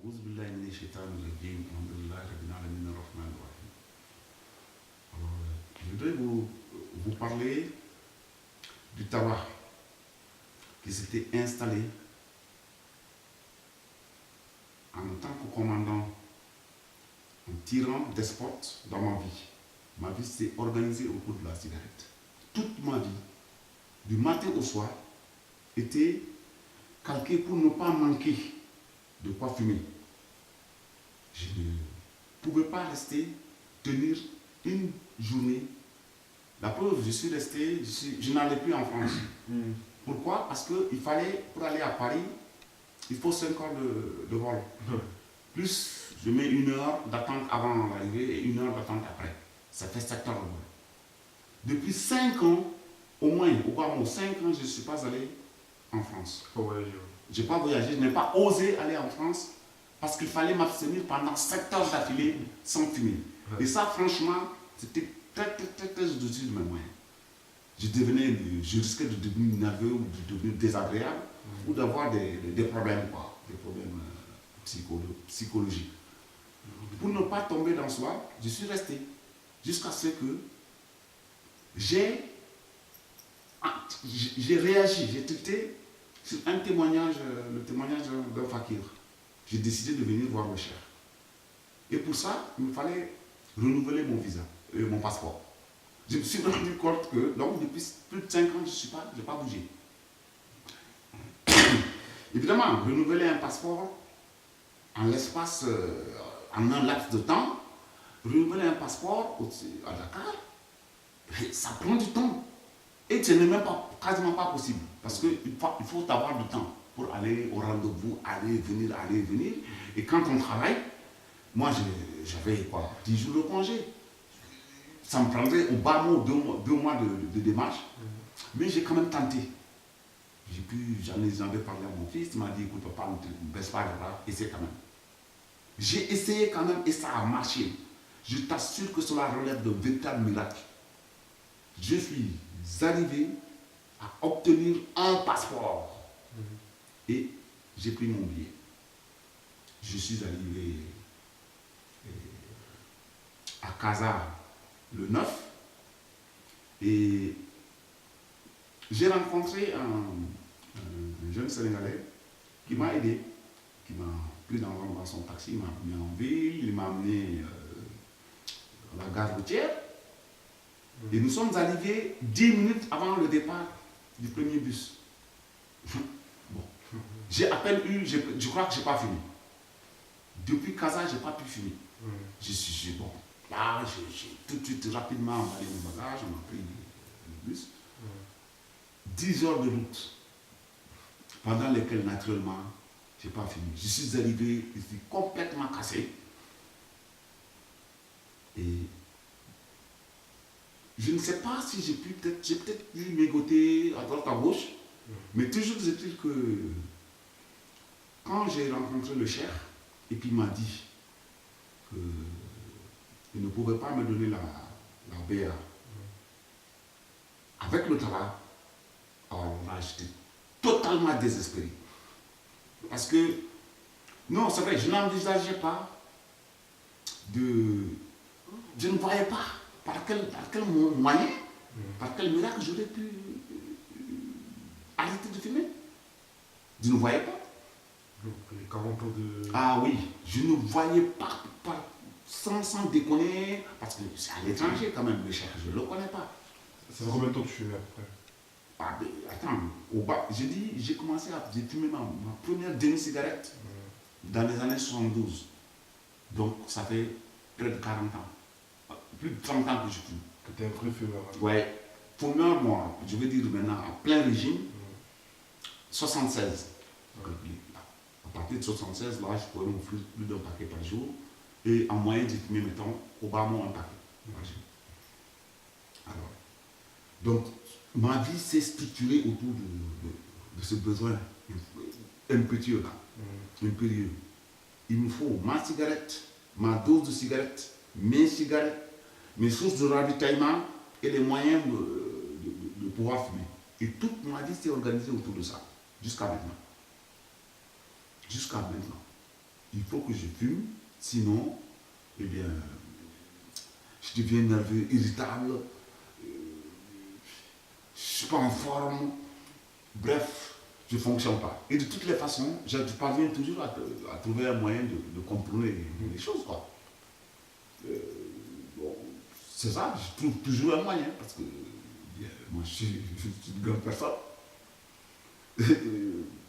أعوذ بالله من الشيطان الرجيم. الحمد لله رب العالمين الرحمن الرحيم. Alors, je voudrais vous parler du tabac qui s'était installé en tant que commandant, un tyran despote dans ma vie. Ma vie s'est organisée autour de la cigarette. Toute ma vie, du matin au soir, était calquée pour ne pas manquer de quoi fumer. Je ne pouvais pas rester, tenir une journée. La preuve, je suis resté, je n'allais plus en France. Pourquoi? Parce qu'il fallait, pour aller à Paris, il faut 5 heures de vol. Plus, je mets 1 heure d'attente avant l'arrivée et 1 heure d'attente après. Ça fait 7 heures de vol. Depuis 5 ans, au moins, au bas mot, 5 ans, je ne suis pas allé en France. Je n'ai pas voyagé, je n'ai pas osé aller en France parce qu'il fallait m'abstenir pendant 7 heures d'affilée sans fumer. Et ça, franchement, c'était très au-dessus de mes moyens. Je risquais de devenir nerveux ou de devenir désagréable ou d'avoir des problèmes, quoi, des problèmes psychologiques. Pour ne pas tomber dans soi, je suis resté jusqu'à ce que j'ai réagi, j'ai tilté sur un témoignage, le témoignage d'un fakir. J'ai décidé de venir voir le cheikh. Et pour ça, il me fallait renouveler mon visa, mon passeport. Je me suis rendu compte que, donc, depuis plus de 5 ans, je n'ai pas bougé. Évidemment, renouveler un passeport en l'espace, en un laps de temps, renouveler un passeport à Dakar, ça prend du temps. Et ce n'est même pas, quasiment pas possible. Parce qu'il faut avoir du temps pour aller au rendez-vous, aller, venir. Et quand on travaille, moi j'avais quoi, 10 jours de congé. Ça me prendrait au bas mot 2 mois de démarche. Mais j'ai quand même tenté. J'en avais parlé à mon fils, il m'a dit, écoute papa, ne baisse pas les bras, essaie quand même. J'ai essayé quand même et ça a marché. Je t'assure que cela relève d'un véritable miracle. Je suis arrivé à obtenir un passeport. Et j'ai pris mon billet. Je suis arrivé à Casa le 9 et j'ai rencontré un jeune Sénégalais qui m'a aidé, qui m'a pris dans son taxi, il m'a amené en ville, il m'a amené à la gare routière. Et nous sommes arrivés 10 minutes avant le départ du premier bus. Bon. J'ai à peine eu, je crois que je n'ai pas fini. Depuis Casa, je n'ai pas pu finir. Je suis bon. Là, j'ai tout de suite rapidement emballé mon bagage, on a pris le bus. 10 heures de route, pendant lesquelles naturellement, je n'ai pas fini. Je suis arrivé, je suis complètement cassé. Et je ne sais pas si j'ai peut-être pu mégoter à droite à gauche, mais toujours est-il que quand j'ai rencontré le cheikh, et puis il m'a dit qu'il ne pouvait pas me donner la BA avec le tabac, alors là j'étais totalement désespéré. Parce que, non c'est vrai, je n'envisageais pas je ne voyais pas par quel moyen, par quel miracle j'aurais pu arrêter de fumer. Je ne voyais pas. Donc, les 40 ans de... Ah oui, je ne voyais pas, sans déconner, parce que c'est à l'étranger quand même, le cheikh, je ne le connais pas. Ça fait combien de temps que tu fumais après? Ah ben, attends, j'ai commencé j'ai fumé ma première demi-cigarette dans les années 72. Donc ça fait près de 40 ans. Plus de 30 ans que je fume. Que tu es un vrai fumeur. Hein. Ouais. Fumeur, moi, je veux dire maintenant, à plein régime, 76. À partir de 76, là, je pouvais m'offrir plus d'un paquet par jour. Et en moyenne, j'ai fumé, mettons, au bas un paquet par jour. Alors, donc, ma vie s'est structurée autour de ce besoin impétueux là. Impérieux. Il me faut ma cigarette, ma dose de cigarette, mes cigarettes, mes sources de ravitaillement et les moyens de pouvoir fumer. Et toute ma vie s'est organisée autour de ça, jusqu'à maintenant. Jusqu'à maintenant. il faut que je fume, sinon, eh bien, je deviens nerveux, irritable, je ne suis pas en forme, bref, je ne fonctionne pas. Et de toutes les façons, je parviens toujours à trouver un moyen de contrôler les choses, quoi. Bon, c'est ça, je trouve toujours un moyen, parce que moi, je suis une grande personne.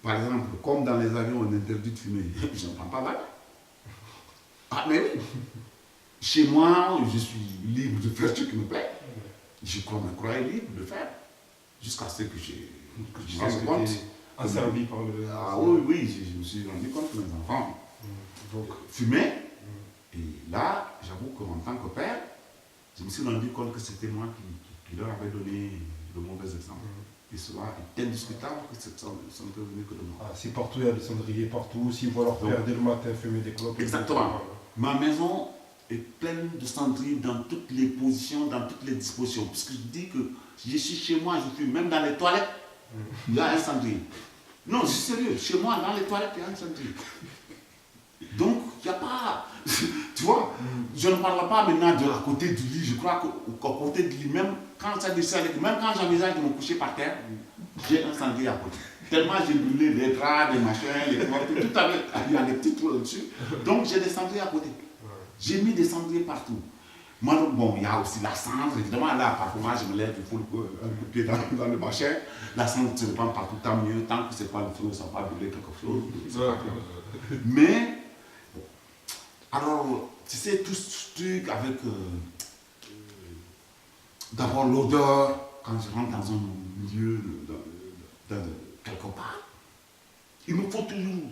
Par exemple, comme dans les avions, on interdit de fumer, je ne prends pas mal. Ah, mais oui, chez moi, je suis libre de faire ce qui me plaît. Je me crois libre de faire, jusqu'à ce que je me rende compte. Asservi par le. Ah oui, oui, je me suis rendu compte que mes enfants fumaient. Et là, j'avoue qu'en tant que père, je me suis rendu compte que c'était moi qui leur avais donné le mauvais exemple. Et cela est indiscutable que ce sont venus que de moi. Ah, si partout il y a des cendriers, partout, s'ils voient leur père dès le matin fumer des clopes. Exactement. Ma maison est pleine de cendriers dans toutes les positions, dans toutes les dispositions. Puisque je dis que je suis chez moi, je fume, même dans les toilettes, il y a un cendrier. Non, je suis sérieux, chez moi, dans les toilettes, il y a un cendrier. Donc, il n'y a pas. Tu vois, je ne parle pas maintenant de à côté du lit. Je crois qu'à côté du lit, même quand ça descend, même quand j'envisage de me coucher par terre, j'ai un cendrier à côté. Tellement j'ai brûlé les draps, les machins, les portes, tout avec. Il y a des petits trous là-dessus. Donc, j'ai des cendriers à côté. J'ai mis des cendriers partout. Moi, bon, il y a aussi la cendre. Évidemment, là, parfois, je me lève, il faut un coup de pied dans le machin. La cendre se répand partout, tant mieux, tant que ce n'est pas le feu, ça ne va pas brûler quelque chose. Mais, bon, alors, tu sais, tout ce truc avec d'abord l'odeur, quand je rentre dans un milieu, quelque part, il me faut toujours,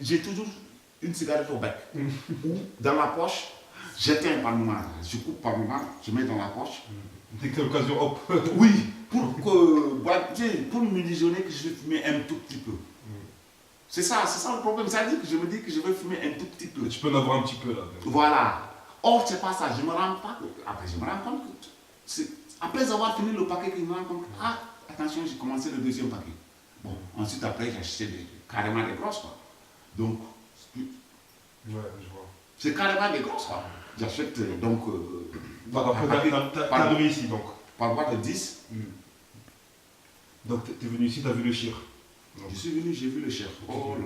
j'ai toujours une cigarette au bec, ou dans la poche. J'éteins par moment, je coupe par moment, je mets dans la poche. Dès que t'as l'occasion, hop. Oui, pour m'illusionner que je vais fumer un tout petit peu. C'est ça le problème. Ça veut dire que je me dis que je vais fumer un tout petit peu. Mais tu peux en avoir un petit peu là. Voilà. Or, c'est pas ça. Je me rends pas. Après, je me rends compte que après avoir fini le paquet, je me rends compte que, ah, attention, j'ai commencé le deuxième paquet. Bon, ensuite, après, j'ai acheté carrément des grosses, quoi. Donc, Ouais, je vois. c'est carrément des grosses, quoi. J'achète donc. Après, t'as venu ici donc. Par boîte de 10. Donc t'es venu ici, t'as vu le chir. Je suis venu, j'ai vu le chef. Oh là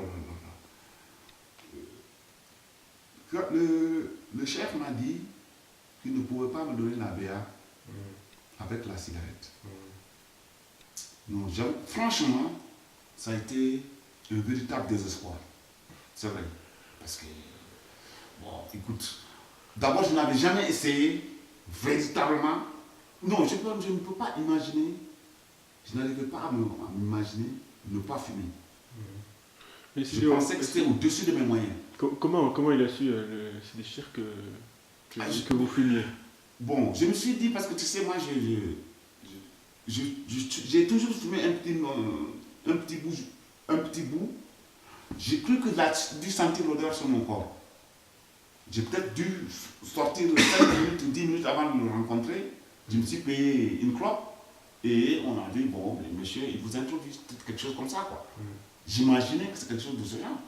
là là. Le chef m'a dit qu'il ne pouvait pas me donner la BA avec la cigarette. Non, franchement, ça a été un véritable désespoir. C'est vrai. Parce que, bon, écoute, d'abord, je n'avais jamais essayé véritablement. Non, je ne peux pas imaginer, je n'arrivais pas à m'imaginer ne pas fumer. Mais Je pensais que c'était au-dessus de mes moyens. Comment il a su, Sidéchir, que vous fumiez? Bon, je me suis dit, parce que tu sais, moi, j'ai toujours fumé un petit bout. J'ai cru que dû sentir l'odeur sur mon corps. J'ai peut-être dû sortir 5 minutes ou 10 minutes avant de me rencontrer. Je me suis payé une clope et on a dit, bon, monsieur, il vous introduit quelque chose comme ça, quoi. J'imaginais que c'est quelque chose de ce genre.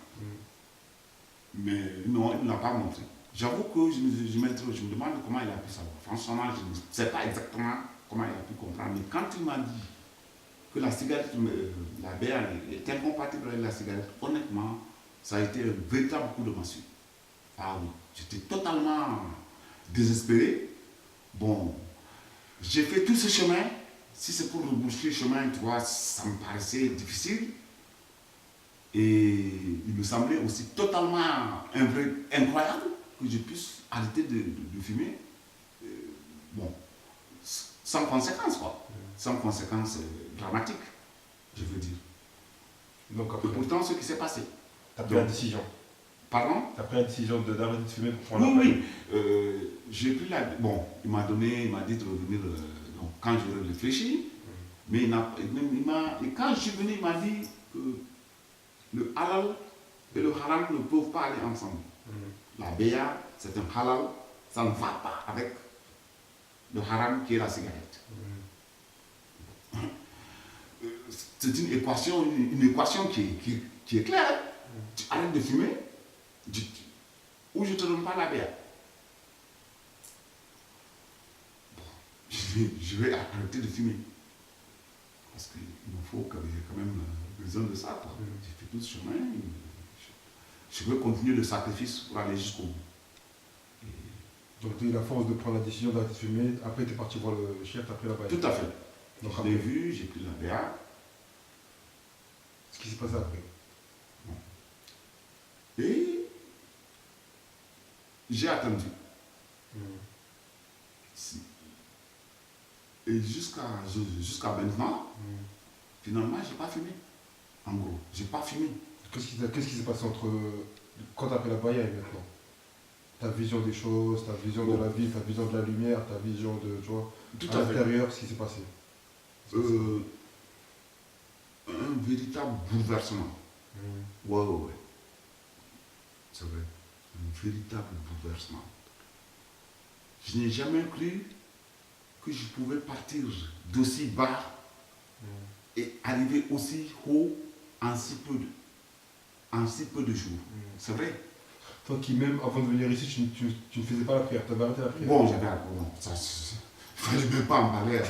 Mais non, il ne l'a pas montré. J'avoue que je me demande comment il a pu savoir. Franchement, je ne sais pas exactement comment il a pu comprendre. Mais quand il m'a dit que la cigarette, la BA est incompatible avec la cigarette, honnêtement, ça a été un véritable coup de massue. Ah oui, j'étais totalement désespéré. Bon, j'ai fait tout ce chemin. Si c'est pour reboucher le chemin, tu vois, ça me paraissait difficile. Et il me semblait aussi totalement incroyable que je puisse arrêter de fumer. Bon, sans conséquence, quoi. Sans conséquence dramatique, je veux dire. Donc Et après, pourtant, ce qui s'est passé. t'as pris la décision. Pardon? T'as pris la décision d'arrêter de fumer pour prendre Oui, la oui. J'ai pris la. Bon, il m'a dit de revenir donc, quand je réfléchis. Mais et quand je suis venu, il m'a dit que le halal et le haram ne peuvent pas aller ensemble. La BA, c'est un halal, ça ne va pas avec le haram qui est la cigarette. C'est une équation qui est claire. Tu arrêtes de fumer, Ou je ne te donne pas la BA. Je vais arrêter de fumer. Parce qu'il me faut que j'ai quand même besoin de ça. Quoi. J'ai fait tout ce chemin. Je veux continuer le sacrifice pour aller jusqu'au bout. Donc tu as eu la force de prendre la décision d'arrêter de fumer. Après, tu es parti voir le chef, tu as pris la balle. Tout à fait. Donc, Je l'ai vu, j'ai pris la BA. Ce qui s'est passé après. Et j'ai attendu. Et jusqu'à maintenant, finalement, je n'ai pas fumé. En gros, je n'ai pas fumé. Qu'est-ce qui s'est passé entre quand tu as pris la baïa et maintenant? Ta vision des choses, ta vision de la vie, ta vision de la lumière, ta vision de, tu vois, Tout à l'intérieur, ce qui s'est passé. Un véritable bouleversement. Ouais. C'est vrai. Un véritable bouleversement. Je n'ai jamais cru que je pouvais partir d'aussi bas et arriver aussi haut en si peu de jours. C'est vrai. Toi qui, même avant de venir ici, tu ne faisais pas la prière, tu avais arrêté la prière. Bon, j'avais ça. Il ne fallait même pas emballer.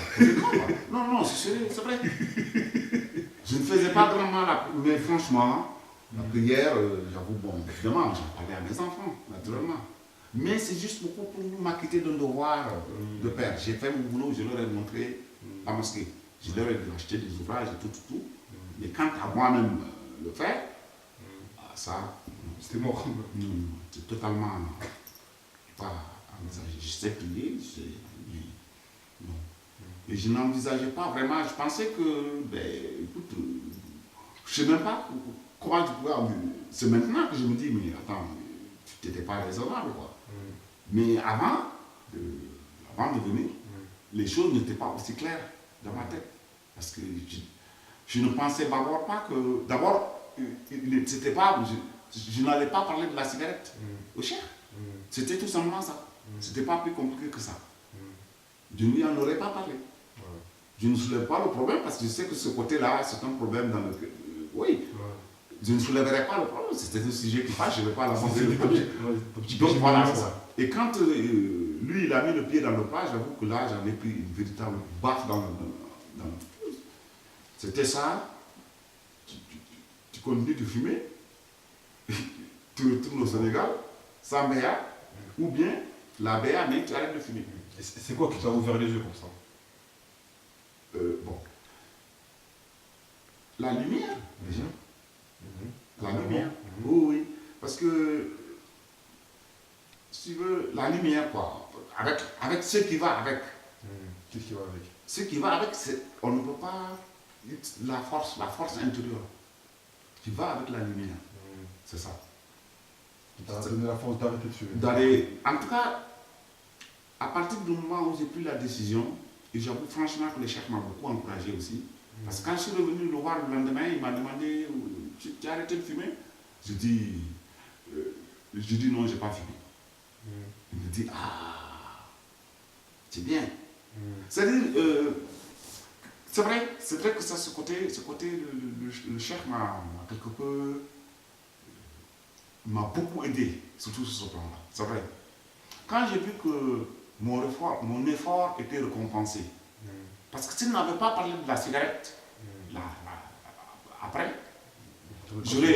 Non, c'est vrai. Je ne faisais pas vraiment la prière, mais franchement, la prière, j'avoue, bon, évidemment, j'en parlais à mes enfants, naturellement. Mais c'est juste pour m'acquitter d'un devoir de père. J'ai fait mon boulot, je leur ai montré la mosquée. Je leur ai acheté des ouvrages et tout. Mais quant à moi-même le faire, ça, c'était mort. Non, c'est totalement pas envisagé. Je sais prier, non. Et je n'envisageais pas vraiment, je pensais que, écoute, je ne sais même pas comment tu pouvais. C'est maintenant que je me dis, mais attends, tu n'étais pas raisonnable, quoi. Mais avant de venir, les choses n'étaient pas aussi claires dans ma tête. Parce que je ne pensais d'abord pas que. D'abord, c'était pas. Je n'allais pas parler de la cigarette au chef. C'était tout simplement ça. C'était pas plus compliqué que ça. Je ne lui en aurais pas parlé. Je ne soulève pas le problème parce que je sais que ce côté-là, c'est un problème dans le. Oui. Je ne soulèverais pas le problème. C'était un sujet qui passe, je ne vais pas l'aborder. Donc voilà, c'est ça. Et quand lui, il a mis le pied dans le plat, j'avoue que là, j'en ai pris une véritable baffe dans le. C'était ça. Tu continues de fumer. Tu retournes au Sénégal sans BA, ou bien la BA, mais tu arrêtes de fumer. C'est quoi qui t'a ouvert les yeux comme ça? Bon. La lumière, déjà. La lumière. Oui. Parce que, si tu veux, la lumière, quoi. Avec ce qui va avec. Qu'est-ce qui va avec? Ce qui va avec, on ne peut pas. La force intérieure. Qui va avec la lumière. C'est ça. Ça t'a donné la force d'arrêter de fumer. En tout cas, à partir du moment où j'ai pris la décision, et j'avoue franchement que le chef m'a beaucoup encouragé aussi, parce que quand je suis revenu le voir le lendemain, il m'a demandé tu as arrêté de fumer? Je dis non, je n'ai pas fumé. Il me dit c'est bien. C'est-à-dire, c'est vrai que ça, ce côté le chef m'a quelque peu. M'a beaucoup aidé, surtout sur ce plan-là. C'est vrai. Quand j'ai vu que mon effort était récompensé, parce que s'il n'avait pas parlé de la cigarette, après, j'aurais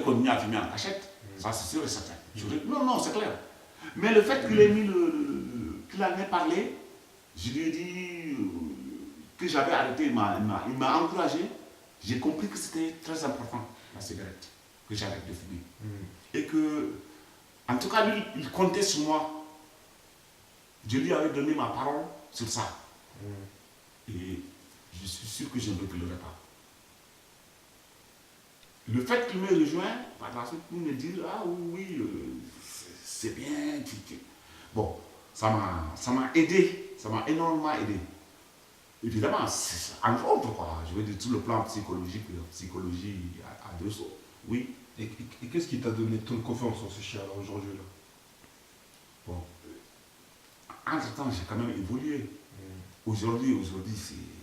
continué à fumer en cachette. Ça, c'est sûr et certain. Non, c'est clair. Mais le fait qu'il ait mis qu'il en ait parlé, je lui ai dit que j'avais arrêté, il m'a encouragé. J'ai compris que c'était très important, la cigarette, que j'arrête de fumer. Et que, en tout cas, lui, il comptait sur moi. Je lui avais donné ma parole sur ça. Et je suis sûr que je ne reculerai pas. Le fait qu'il me rejoint, par la suite, pour me dire, oui, c'est bien. Bon, ça m'a aidé, ça m'a énormément aidé. Évidemment, entre autres, quoi, je veux dire, tout le plan psychologique, psychologie à deux sauts. Oui. Et qu'est-ce qui t'a donné ton confiance en ce chien-là aujourd'hui là? Bon. Entre-temps, j'ai quand même évolué. Aujourd'hui,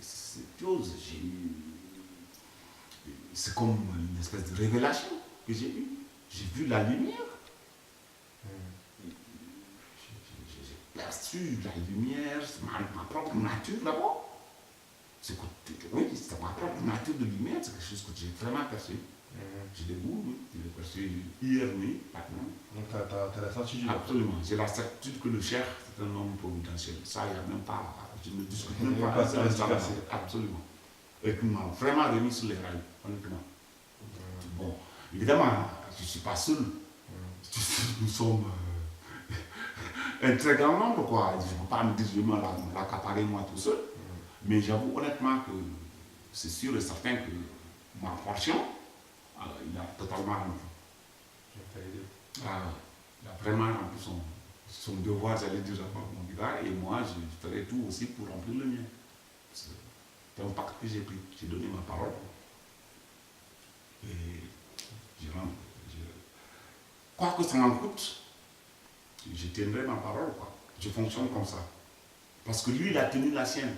c'est chose. C'est comme une espèce de révélation que j'ai eue. J'ai vu la lumière. perçu la lumière, c'est ma propre nature d'abord. Oui, c'est ma propre nature de lumière, c'est quelque chose que j'ai vraiment perçu. Je l'ai vu, oui, je l'ai perçu hier nuit, maintenant. Donc t'as la certitude. Absolument, j'ai la certitude que le Cheikh, c'est un homme providentiel. Ça, il n'y a même pas, je ne discute même pas. Ça reste versé. Absolument. Et qui m'a vraiment remis sur les rails, honnêtement. Bon, évidemment, je ne suis pas seul. Nous sommes un très grand nombre, quoi. Je ne peux pas me dire, je vais l'accaparer moi tout seul. Mais j'avoue honnêtement que c'est sûr et certain que ma portion, il a totalement rempli. Il a vraiment rempli son devoir, j'allais dire, à mon égard, et moi, je ferai tout aussi pour remplir le mien. C'est un pacte que j'ai pris, j'ai donné ma parole. Et quoi que ça m'en coûte, je tiendrai ma parole, quoi. Je fonctionne comme ça. Parce que lui, il a tenu la sienne.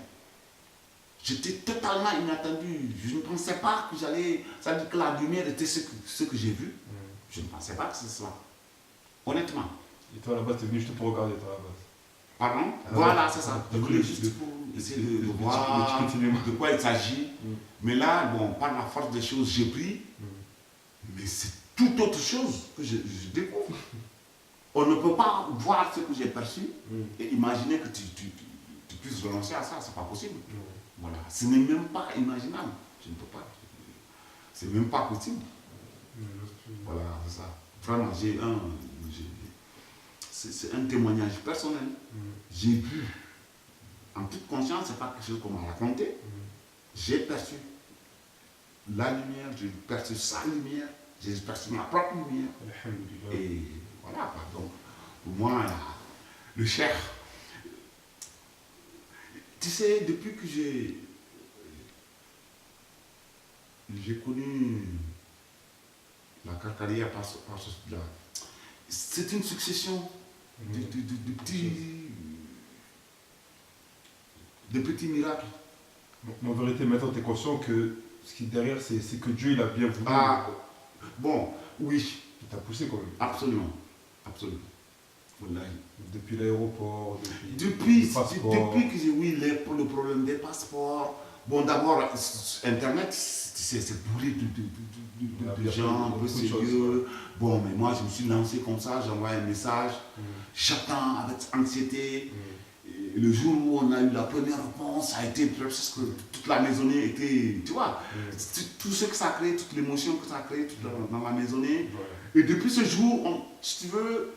J'étais totalement inattendu. Je ne pensais pas que j'allais. Ça veut dire que la lumière était ce que j'ai vu. Je ne pensais pas que c'est cela. Honnêtement. Et toi, là-bas, t'es venu juste pour regarder, toi, là-bas. Pardon? Voilà, c'est ça. Je voulais juste pour essayer de voir de quoi il s'agit. Mais là, bon, par la force des choses, j'ai pris. Mais c'est toute autre chose que je découvre. On ne peut pas voir ce que j'ai perçu et imaginer que tu puisses renoncer à ça. C'est pas possible. Voilà. Ce n'est même pas imaginable. Je ne peux pas. C'est même pas possible. Voilà, c'est ça. Vraiment, c'est un témoignage personnel. J'ai vu, en toute conscience, c'est pas quelque chose qu'on m'a raconté. J'ai perçu la lumière, j'ai perçu sa lumière, j'ai perçu ma propre lumière. Et voilà, donc, pour moi, le Cheikh, tu sais, depuis que j'ai connu la carrière par ce là, c'est une succession de petits miracles. Mais en vérité, maintenant, tu es conscient que ce qui est derrière, c'est que Dieu, il a bien voulu. Ah, bon, oui. Il t'a poussé quand même. Absolument. Absolument. Wallahi. Depuis l'aéroport, depuis le passeport. Depuis que j'ai oui, le problème des passeports. Bon, d'abord, Internet, c'est bourré de gens un peu sérieux. Bon, mais moi, je me suis lancé comme ça, j'envoie un message. J'attends avec anxiété. Et le jour où on a eu la première réponse, ça a été presque toute la maisonnée était, tu vois, tout ce que ça a créé, toute l'émotion que ça a créé dans la maisonnée. Et depuis ce jour, si tu veux,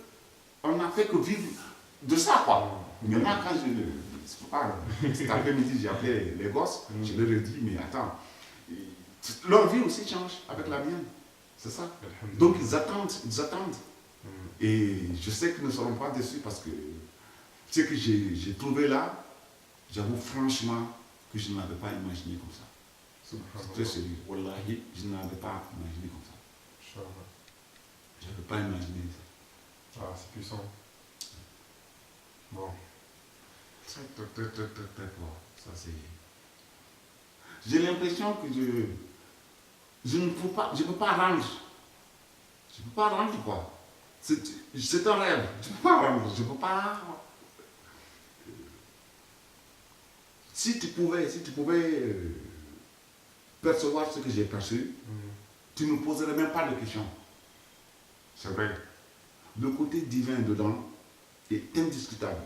on n'a fait que vivre de ça, quoi. Maintenant, quand cet après-midi, j'ai appelé les gosses, je leur ai dit, mais attends, leur vie aussi change avec la mienne. C'est ça. Donc, ils attendent. Et je sais qu'ils ne seront pas déçus parce que ce que j'ai trouvé là, j'avoue franchement que je ne l'avais pas imaginé comme ça. C'est très sérieux. Wallahi, je ne l'avais pas imaginé comme ça. Je n'avais pas imaginé ça. Ah, c'est puissant. Bon. Très fort. Ça, c'est... J'ai l'impression que je ne peux pas, je ne peux pas rendre. Je ne peux pas rendre, quoi. C'est un rêve. Je ne peux pas rendre. Je ne peux pas... Si tu pouvais percevoir ce que j'ai perçu, tu ne me poserais même pas de questions. C'est vrai. Le côté divin dedans est indiscutable.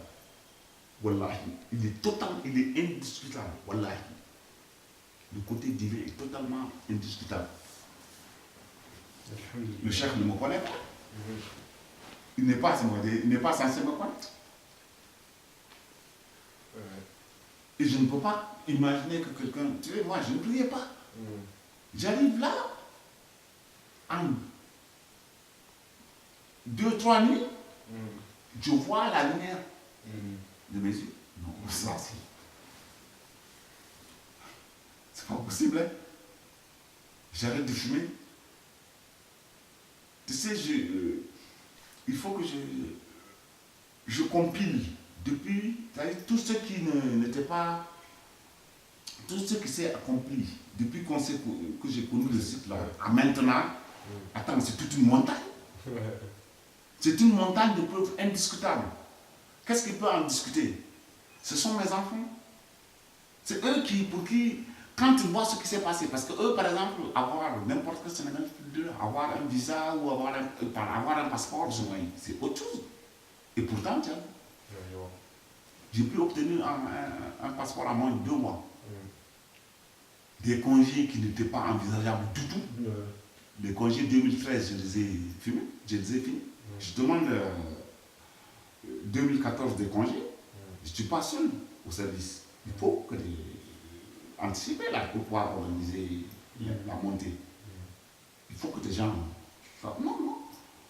Wallahi. Il est total, il est indiscutable. Wallahi. Le côté divin est totalement indiscutable. Le chef ne me connaît pas. Il n'est pas censé me connaître. Et je ne peux pas imaginer que quelqu'un... Tu sais, moi, je ne priais pas. J'arrive là, en 2-3 nuits, je vois la lumière de mes yeux. Non, ça, c'est pas possible, hein. J'arrête de fumer. Tu sais, il faut que je compile depuis, tout ce qui n'était pas, tout ce qui s'est accompli depuis que j'ai connu le site là, à maintenant, attends, c'est toute une montagne. C'est une montagne de preuves indiscutables. Qu'est-ce qu'il peut en discuter? Ce sont mes enfants. C'est eux pour qui, quand ils voient ce qui s'est passé, parce que eux, par exemple, avoir n'importe quel Sénégalais, avoir un visa ou avoir un passeport, c'est autre chose. Et pourtant, tiens, j'ai pu obtenir un passeport à moins de 2 mois. Des congés qui n'étaient pas envisageables du tout. Les congés 2013, je les ai finis. Je demande 2014 des congés. Je ne suis pas seul au service. Il faut anticiper là pour pouvoir organiser la montée. Il faut que des gens... Non.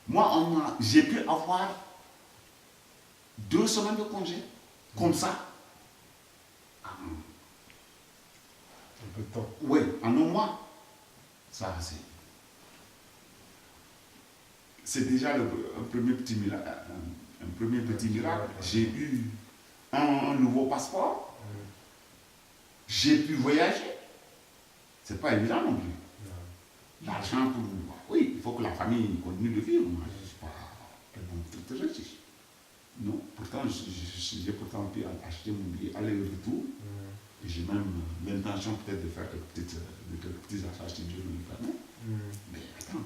Moi, j'ai pu avoir 2 semaines de congés, comme ça. Un peu de temps. Oui, en un mois. Ça, c'est déjà un premier petit miracle. J'ai eu un nouveau passeport. J'ai pu voyager. C'est pas évident non plus. L'argent pour... Oui, il faut que la famille continue de vivre. Moi, je ne suis pas très riche. Non, pourtant, j'ai pourtant pu acheter mon billet aller-retour. Et j'ai même l'intention peut-être de faire quelques petits achats si Dieu me le permet. Mais attends,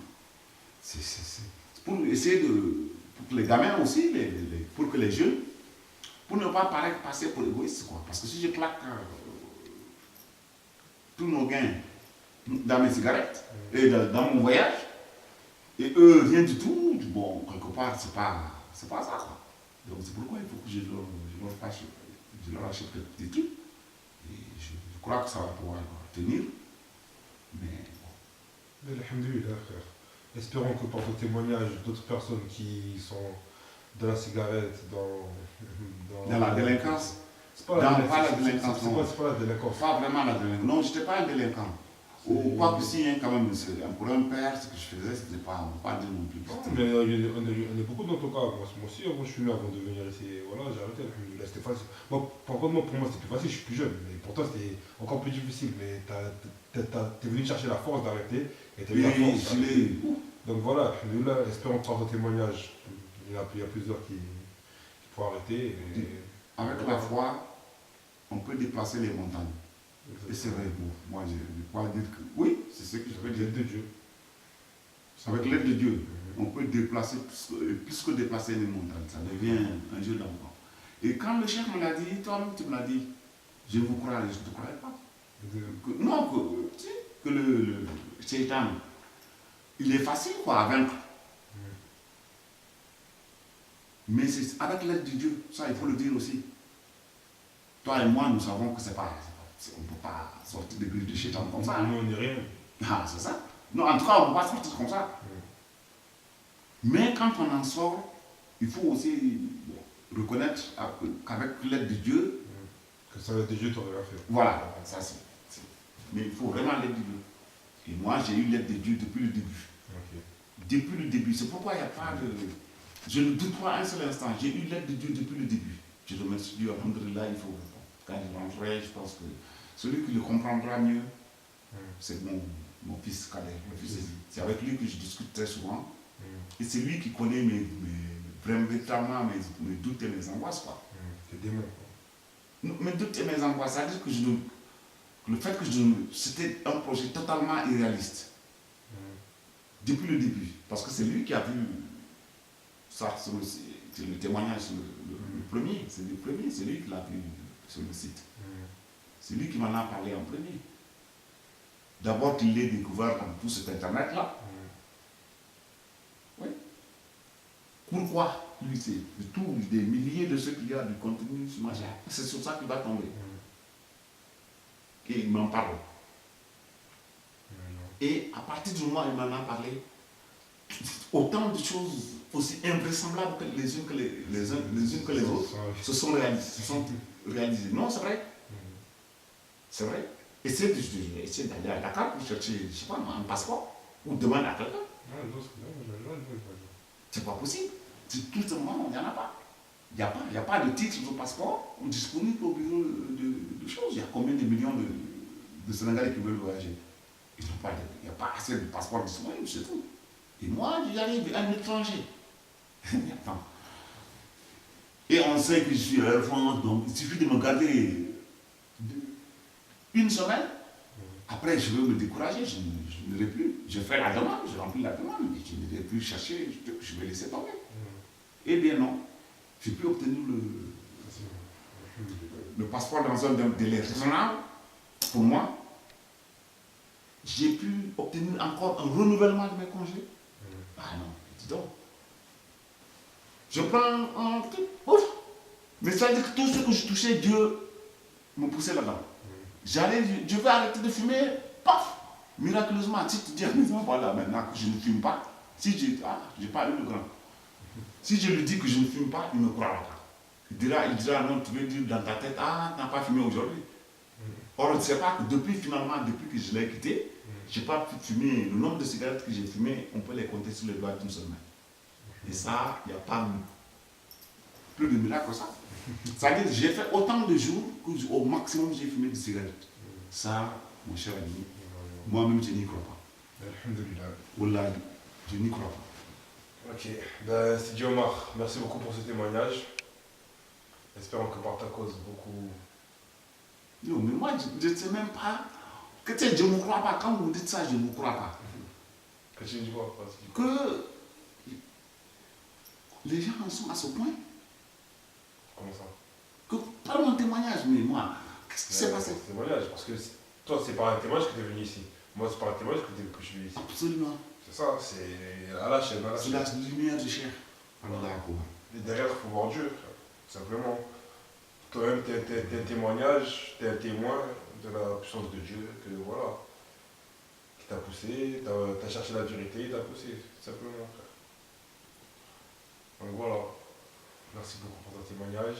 c'est pour essayer pour que les gamins aussi, pour que les jeunes, pour ne pas passer pour égoïste, quoi. Parce que si je claque tous nos gains dans mes cigarettes et dans mon voyage, et eux, rien du tout, bon, quelque part, c'est pas ça, quoi. Donc c'est pourquoi il faut que je leur achète quelques petits trucs. Et je crois que ça va pouvoir tenir. Mais bon. Mais alhamdoulilah, frère. Espérons que par ton témoignage, d'autres personnes qui sont dans la cigarette, dans la délinquance. C'est pas la délinquance. C'est pas la délinquance. Pas vraiment la délinquance. Non, je n'étais pas un délinquant. Ou quoi que si, quand même, pour un père, ce que je faisais, c'était pas dire non plus. Non, mais on est beaucoup dans ton cas. Moi aussi, avant, je suis venu avant de venir ici. Voilà, j'ai arrêté. Là, c'était facile. Moi, par contre, pour moi, c'était plus facile. Je suis plus jeune. Mais pour toi, c'était encore plus difficile. Mais t'es venu chercher la force d'arrêter. Et t'as eu la force. Donc voilà, là, espérons par ton témoignage. Il y a plusieurs qui pourront arrêter. Avec la foi, on peut déplacer les montagnes. Et c'est vrai, moi je ne peux pas dire que... Oui, c'est ce que je peux dire. L'aide de Dieu. Avec l'aide de Dieu, on peut déplacer, plus que déplacer les montagnes. Ça devient un jeu d'enfant. Et quand le chef me l'a dit, toi-même tu me l'as dit, je ne te croyais pas. Que le Shaitan, il est facile quoi, à vaincre. Mais c'est avec l'aide de Dieu, ça il faut le dire aussi. Toi et moi, nous savons que c'est pas... On ne peut pas sortir des griffes de Shaitan comme ça. Nous, on n'est rien. Ah, c'est ça. Non, en tout cas, on ne peut pas sortir comme ça. Mais quand on en sort, il faut aussi reconnaître qu'avec l'aide de Dieu... Que ça l'aide de Dieu, tu aurais rien fait. Voilà, ça c'est... Mais il faut vraiment l'aide de Dieu. Et moi, j'ai eu l'aide de Dieu depuis le début. Okay. Depuis le début. C'est pourquoi il n'y a pas de... Je ne doute pas un seul instant. J'ai eu l'aide de Dieu depuis le début. Je remercie Dieu, alhamdoulilah, il faut... Quand je rentrerai, je pense que celui qui le comprendra mieux, c'est mon fils Kader. C'est avec lui que je discute très souvent. Et c'est lui qui connaît véritablement mes doutes et mes angoisses. Quoi. Tes démons. Non, mes doutes et mes angoisses, c'est-à-dire que le fait que c'était un projet totalement irréaliste. Depuis le début. Parce que c'est lui qui a vu ça, c'est le témoignage, le premier. C'est le premier, c'est lui qui l'a vu sur le site. C'est lui qui m'en a parlé en premier. D'abord qu'il l'ait découvert dans tout cet internet-là. Oui. Pourquoi lui, c'est de tous des milliers de ceux qu'il y a du contenu sur ma chaîne. C'est sur ça qu'il va tomber. Et il m'en parle. Et à partir du moment où il m'en a parlé, autant de choses aussi invraisemblables que les unes que les autres se sont réalisées. Non, c'est vrai. C'est vrai. Essaye d'aller à Dakar pour chercher, je ne sais pas, un passeport ou demander à quelqu'un. C'est pas possible. Tout simplement, il n'y en a pas. Il n'y a pas de titre de passeport disponible au bureau de choses. Il y a combien de millions de Sénégalais qui veulent voyager? Il n'y a pas assez de passeports disponibles, c'est tout. Et moi, j'arrive un étranger. Attends. Et on sait que je suis à France, donc il suffit de me garder une semaine. Après, je vais me décourager, je n'irai plus. Je fais la demande, je remplis la demande, mais je n'irai plus chercher, je vais laisser tomber. Eh bien non, j'ai pu obtenir le passeport dans un délai raisonnable. Pour moi, j'ai pu obtenir encore un renouvellement de mes congés. Ah non, dis donc. Je prends un truc, ouf. Mais ça veut dire que tout ce que je touchais, Dieu me poussait là-dedans. J'allais, je vais arrêter de fumer, paf, miraculeusement, si tu dis à mes enfants là maintenant que je ne fume pas, si j'ai pas eu le grand. Si je lui dis que je ne fume pas, il ne me croira pas. Il dira non, tu veux dire dans ta tête, ah, tu n'as pas fumé aujourd'hui. Or, on ne sait pas que depuis que je l'ai quitté, je n'ai pas pu fumer. Le nombre de cigarettes que j'ai fumées, on peut les compter sur les doigts d'une seule main. Et ça, il n'y a pas plus de miracle que ça. C'est-à-dire que j'ai fait autant de jours qu'au maximum j'ai fumé de cigarettes. Ça, mon cher ami, moi-même je n'y crois pas. Alhamdulillah. Wallah, je n'y crois pas. Ok, ben, Sidi Omar, merci beaucoup pour ce témoignage. Espérons que par ta cause, beaucoup... Non, mais moi, je ne sais même pas. Que, tu sais, je ne me crois pas. Quand vous dites ça, je ne me crois pas. Que tu dis quoi? Que les gens en sont à ce point. Comment ça? Que par mon témoignage, mais moi, qu'est-ce qui s'est passé? Témoignage, parce que toi, c'est par un témoignage que tu es venu ici. Moi, c'est par un témoignage que je suis venu ici. Absolument. C'est ça, c'est à la chaîne, à la C'est chaîne. la lumière du cher. Allah. Et derrière, il faut voir Dieu, frère. Simplement. Toi-même, tu es un témoignage, tu es un témoin de la puissance de Dieu, que voilà, qui t'a poussé, tu as cherché la vérité, il t'a poussé, simplement, frère. Donc voilà. Merci beaucoup pour ton témoignage.